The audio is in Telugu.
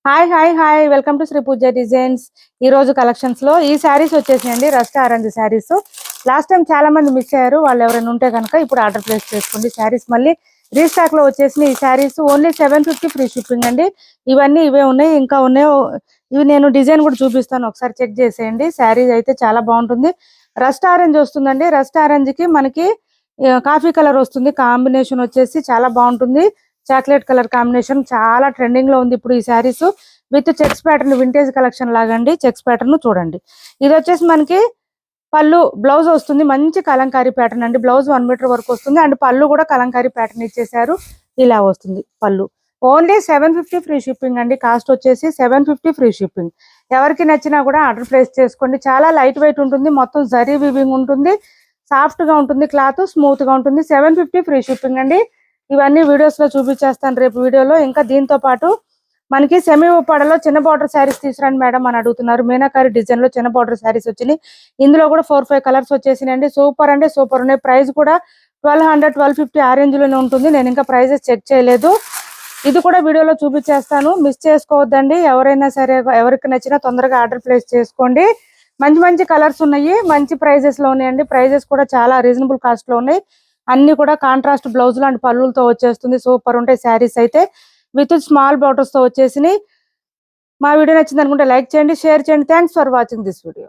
Hi welcome to Shri Pooja designs. ఈ రోజు కలెక్షన్స్ లో ఈ శారీస్ వచ్చేసాయండి, rust orange sarees. Last time చాలా మంది మిస్ అయ్యారు, వాళ్ళు ఎవరైనా ఉంటే కనుక ఇప్పుడు ఆర్డర్ ప్లేస్ చేసుకోండి. శారీస్ మళ్ళీ రీస్టాక్ లో వచ్చేసిన ఈ శారీస్ ఓన్లీ 750 ఫ్రీ షిప్పింగ్ అండి. ఇవన్నీ ఇవే ఉన్నాయి, ఇంకా ఉన్నాయో ఇవి నేను డిజైన్ కూడా చూపిస్తాను, ఒకసారి చెక్ చేసేయండి. శారీస్ అయితే చాలా బాగుంటుంది. రస్ట్ ఆరెంజ్ వస్తుందండి, రస్ట్ ఆరెంజ్ కి మనకి కాఫీ కలర్ వస్తుంది. కాంబినేషన్ వచ్చేసి చాలా బాగుంటుంది. చాక్లెట్ కలర్ కాంబినేషన్ చాలా ట్రెండింగ్ లో ఉంది ఇప్పుడు ఈ saris. With checks pattern, vintage collection లాగండి. చెక్స్ ప్యాటర్న్ చూడండి. ఇది వచ్చేసి మనకి పళ్ళు, బ్లౌజ్ వస్తుంది మంచి కలంకారీ ప్యాటర్న్ అండి. బ్లౌజ్ 1 మీటర్ వరకు వస్తుంది అండ్ పళ్ళు కూడా కలంకారీ ప్యాటర్న్ ఇచ్చేసారు. ఇలా వస్తుంది పళ్ళు. ఓన్లీ 750 ఫ్రీ షిప్పింగ్ అండి. కాస్ట్ వచ్చేసి 750 ఫ్రీ షిప్పింగ్. ఎవరికి నచ్చినా కూడా ఆర్డర్ ప్లేస్ చేసుకోండి. చాలా లైట్ వెయిట్ ఉంటుంది, మొత్తం జరీ వీవింగ్ ఉంటుంది, సాఫ్ట్ గా ఉంటుంది, క్లాత్ స్మూత్ గా ఉంటుంది. 750 ఫ్రీ షిప్పింగ్ అండి. ఇవన్నీ వీడియోస్ లో చూపించేస్తాను రేపు వీడియోలో. ఇంకా దీంతో పాటు మనకి సెమీ ఉప్పాడలో చిన్న బార్డర్ శారీస్ తీసుకురండి మేడం అని అడుగుతున్నారు. మీనాకారి డిజైన్ లో చిన్న బార్డర్ శారీస్ వచ్చినాయి. ఇందులో కూడా 4-5 కలర్స్ వచ్చేసినాయండి. సూపర్ అంటే సూపర్ ఉన్నాయి. ప్రైస్ కూడా 1200 1250 ఆ రేంజ్ లోనే ఉంటుంది. నేను ఇంకా ప్రైజెస్ చెక్ చేయలేదు, ఇది కూడా వీడియోలో చూపించేస్తాను. మిస్ చేసుకోవద్దండి. ఎవరైనా సరే ఎవరికి నచ్చినా తొందరగా ఆర్డర్ ప్లేస్ చేసుకోండి. మంచి మంచి కలర్స్ ఉన్నాయి, మంచి ప్రైజెస్ లో ఉన్నాయండి. ప్రైజెస్ కూడా చాలా రీజనబుల్ కాస్ట్ లో ఉన్నాయి. అన్ని కూడా కాంట్రాస్ట్ బ్లౌజులు అండ్ పళ్ళులతో వచ్చేస్తుంది. సూపర్ ఉంటాయి శారీస్ అయితే. విత్ స్మాల్ బార్డర్స్ తో వచ్చేసినాయి. మా వీడియో నచ్చింది అనుకుంటే లైక్ చేయండి, షేర్ చేయండి. Thanks for watching this video.